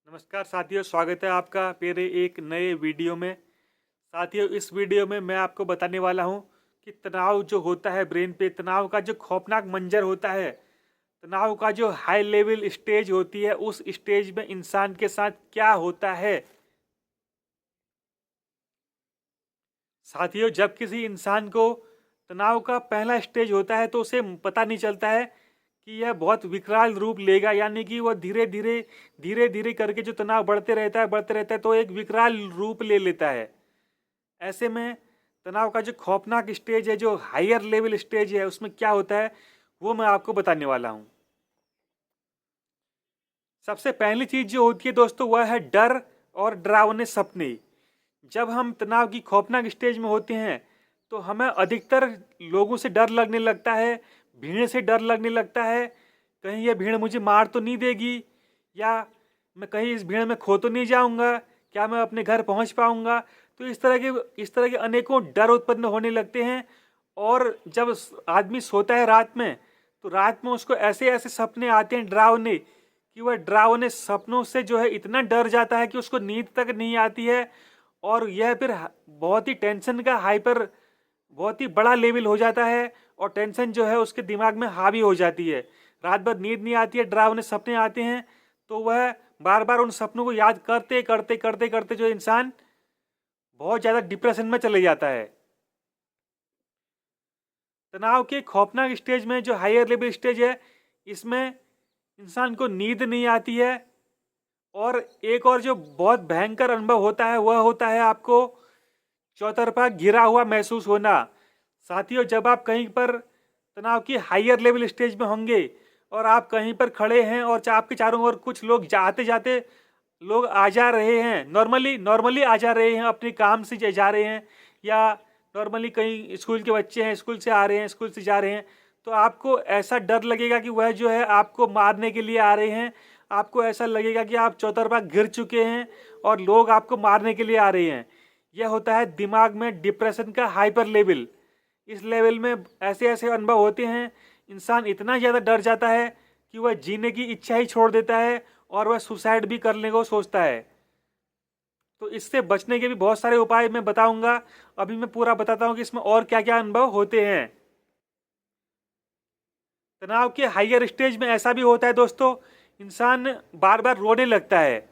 नमस्कार साथियों, स्वागत है आपका मेरे एक नए वीडियो में। साथियों, इस वीडियो में मैं आपको बताने वाला हूं कि तनाव जो होता है ब्रेन पे, तनाव का जो खौफनाक मंजर होता है, तनाव का जो हाई लेवल स्टेज होती है, उस स्टेज में इंसान के साथ क्या होता है। साथियों, जब किसी इंसान को तनाव का पहला स्टेज होता है तो उसे पता नहीं चलता है कि यह बहुत विकराल रूप लेगा, यानी कि वह धीरे धीरे करके जो तनाव बढ़ते रहता है तो एक विकराल रूप ले लेता है। ऐसे में तनाव का जो खौफनाक स्टेज है, जो हायर लेवल स्टेज है, उसमें क्या होता है वो मैं आपको बताने वाला हूं। सबसे पहली चीज जो होती है दोस्तों, वह है डर और डरावने सपने। जब हम तनाव की खौफनाक स्टेज में होते हैं तो हमें अधिकतर लोगों से डर लगने लगता है, भीड़ से डर लगने लगता है। कहीं ये भीड़ मुझे मार तो नहीं देगी, या मैं कहीं इस भीड़ में खो तो नहीं जाऊंगा, क्या मैं अपने घर पहुंच पाऊंगा। तो इस तरह के अनेकों डर उत्पन्न होने लगते हैं। और जब आदमी सोता है रात में, तो रात में उसको ऐसे ऐसे सपने आते हैं डरावने, कि वह डरावने सपनों से जो है इतना डर जाता है कि उसको नींद तक नहीं आती है। और यह फिर बहुत ही टेंशन का हाइपर, बहुत ही बड़ा लेवल हो जाता है, और टेंशन जो है उसके दिमाग में हावी हो जाती है। रात भर नींद नहीं आती है, डरावने सपने आते हैं, तो वह बार बार उन सपनों को याद करते करते करते करते जो इंसान बहुत ज़्यादा डिप्रेशन में चले जाता है। तनाव के खौफनाक स्टेज में जो हायर लेवल स्टेज है, इसमें इंसान को नींद नहीं आती है। और एक और जो बहुत भयंकर अनुभव होता है वह होता है आपको चौतरफा घिरा हुआ महसूस होना। साथियों, जब आप कहीं पर तनाव की हायर लेवल स्टेज में होंगे और आप कहीं पर खड़े हैं और आपके चारों ओर कुछ लोग जाते जाते लोग आ जा रहे हैं, नॉर्मली नॉर्मली आ जा रहे हैं, अपने काम से जा रहे हैं, या नॉर्मली कहीं स्कूल के बच्चे हैं, स्कूल से आ रहे हैं, स्कूल से जा रहे हैं, तो आपको ऐसा डर लगेगा कि वह जो है आपको मारने के लिए आ रहे हैं। आपको ऐसा लगेगा कि आप चौतरफा घिर चुके हैं और लोग आपको मारने के लिए आ रहे हैं। यह होता है दिमाग में डिप्रेशन का हाइपर लेवल। इस लेवल में ऐसे ऐसे अनुभव होते हैं, इंसान इतना ज़्यादा डर जाता है कि वह जीने की इच्छा ही छोड़ देता है और वह सुसाइड भी करने को सोचता है। तो इससे बचने के भी बहुत सारे उपाय मैं बताऊंगा। अभी मैं पूरा बताता हूँ कि इसमें और क्या क्या अनुभव होते हैं। तनाव के हायर स्टेज में ऐसा भी होता है दोस्तों, इंसान बार बार रोने लगता है।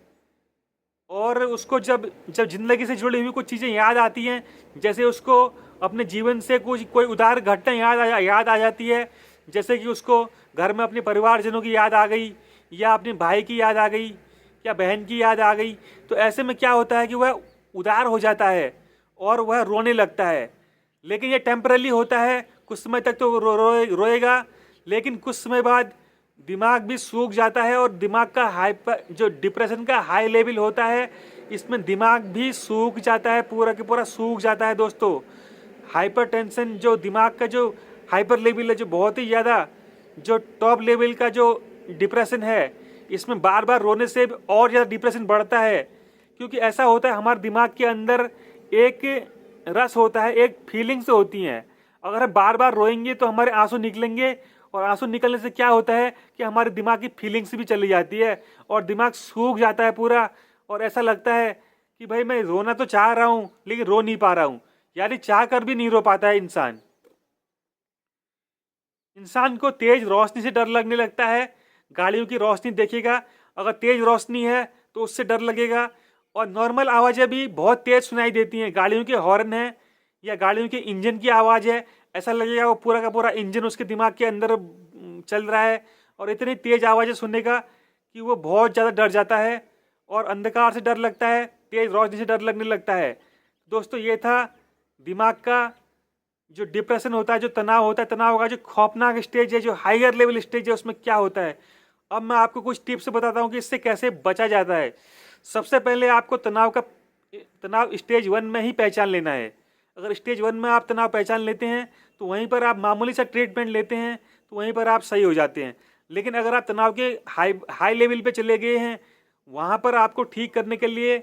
और उसको जब जब जिंदगी से जुड़ी हुई कुछ चीज़ें याद आती हैं, जैसे उसको अपने जीवन से कुछ कोई उदार घटना याद आ जाती है, जैसे कि उसको घर में अपने परिवारजनों की याद आ गई, या अपने भाई की याद आ गई, या बहन की याद आ गई। तो ऐसे में क्या होता है कि वह उदार हो जाता है और वह रोने लगता है। लेकिन यह टेम्पररी होता है, कुछ समय तक तो वो रोएगा, लेकिन कुछ समय बाद दिमाग भी सूख जाता है। और दिमाग का हाइपर, जो डिप्रेशन का हाई लेवल होता है, इसमें दिमाग भी सूख जाता है, पूरा के पूरा सूख जाता है दोस्तों। हाइपर टेंशन जो दिमाग का जो हाइपर लेवल है, जो बहुत ही ज़्यादा जो टॉप लेवल का जो डिप्रेशन है, इसमें बार बार रोने से और ज़्यादा डिप्रेशन बढ़ता है। क्योंकि ऐसा होता है, हमारे दिमाग के अंदर एक रस होता है, एक फीलिंग्स होती हैं। अगर हम बार बार रोएंगे तो हमारे आंसू निकलेंगे, और आंसू निकलने से क्या होता है कि हमारे दिमाग की फीलिंग्स भी चली जाती है और दिमाग सूख जाता है पूरा। और ऐसा लगता है कि भाई मैं रोना तो चाह रहा हूँ लेकिन रो नहीं पा रहा हूँ, यानी चाह कर भी नहीं रो पाता है इंसान। इंसान को तेज रोशनी से डर लगने लगता है। गाड़ियों की रोशनी देखिएगा, अगर तेज रोशनी है तो उससे डर लगेगा। और नॉर्मल आवाज़ें भी बहुत तेज सुनाई देती हैं, गाड़ियों के हॉर्न है या गाड़ियों के इंजन की आवाज़ है, ऐसा लगेगा वो पूरा का पूरा इंजन उसके दिमाग के अंदर चल रहा है। और इतनी तेज आवाज़ें सुनने का कि वो बहुत ज़्यादा डर जाता है, और अंधकार से डर लगता है, तेज रोशनी से डर लगने लगता है। दोस्तों, ये था दिमाग का जो डिप्रेशन होता है, जो तनाव होता है, तनाव का जो खौफनाक स्टेज है, जो हाइयर लेवल स्टेज है, उसमें क्या होता है। अब मैं आपको कुछ टिप्स बताता हूँ कि इससे कैसे बचा जाता है। सबसे पहले आपको तनाव स्टेज 1 में ही पहचान लेना है। अगर स्टेज 1 में आप तनाव पहचान लेते हैं तो वहीं पर आप मामूली सा ट्रीटमेंट लेते हैं तो वहीं पर आप सही हो जाते हैं। लेकिन अगर आप तनाव के हाई लेवल पे चले गए हैं, वहाँ पर आपको ठीक करने के लिए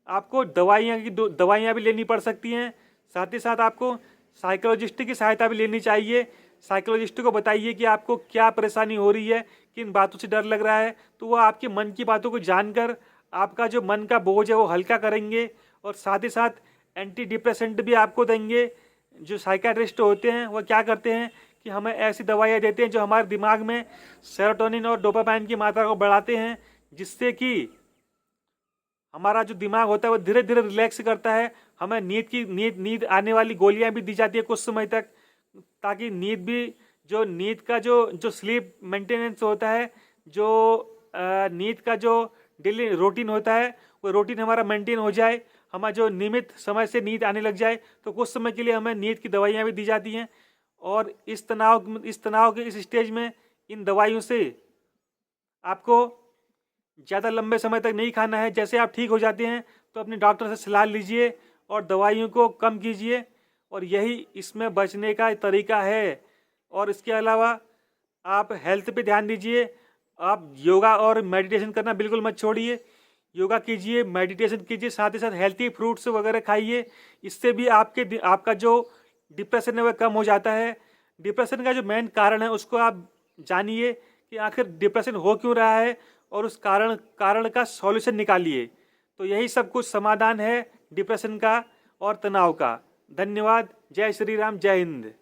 आपको दवाइयाँ भी लेनी पड़ सकती हैं। साथ ही साथ आपको साइकोलॉजिस्ट की सहायता भी लेनी चाहिए। साइकोलॉजिस्ट को बताइए कि आपको क्या परेशानी हो रही है, किन बातों से डर लग रहा है, तो वह आपके मन की बातों को जानकर आपका जो मन का बोझ है वो हल्का करेंगे, और साथ ही साथ एंटी डिप्रेसेंट भी आपको देंगे। जो साइकियाट्रिस्ट होते हैं वो क्या करते हैं कि हमें ऐसी दवाइयाँ देते हैं जो हमारे दिमाग में सेरोटोनिन और डोपामाइन की मात्रा को बढ़ाते हैं, जिससे कि हमारा जो दिमाग होता है वो धीरे धीरे रिलैक्स करता है। हमें नींद आने वाली गोलियां भी दी जाती है कुछ समय तक, ताकि नींद का जो स्लीप मेंटेनेंस होता है, जो नींद का जो डेली रूटीन होता है, वो रूटीन हमारा मेंटेन हो जाए, हमारा जो नियमित समय से नींद आने लग जाए। तो कुछ समय के लिए हमें नींद की दवाइयाँ भी दी जाती हैं। और इस तनाव के इस स्टेज में इन दवाइयों से आपको ज़्यादा लंबे समय तक नहीं खाना है। जैसे आप ठीक हो जाते हैं तो अपने डॉक्टर से सलाह लीजिए और दवाइयों को कम कीजिए, और यही इसमें बचने का तरीका है। और इसके अलावा आप हेल्थ पे ध्यान दीजिए। आप योगा और मेडिटेशन करना बिल्कुल मत छोड़िए। योगा कीजिए, मेडिटेशन कीजिए, साथ ही साथ हेल्थी फ्रूट्स वगैरह खाइए। इससे भी आपका जो डिप्रेशन है वह कम हो जाता है। डिप्रेशन का जो मेन कारण है उसको आप जानिए कि आखिर डिप्रेशन हो क्यों रहा है, और उस कारण का सॉल्यूशन निकालिए। तो यही सब कुछ समाधान है डिप्रेशन का और तनाव का। धन्यवाद। जय श्री राम, जय हिंद।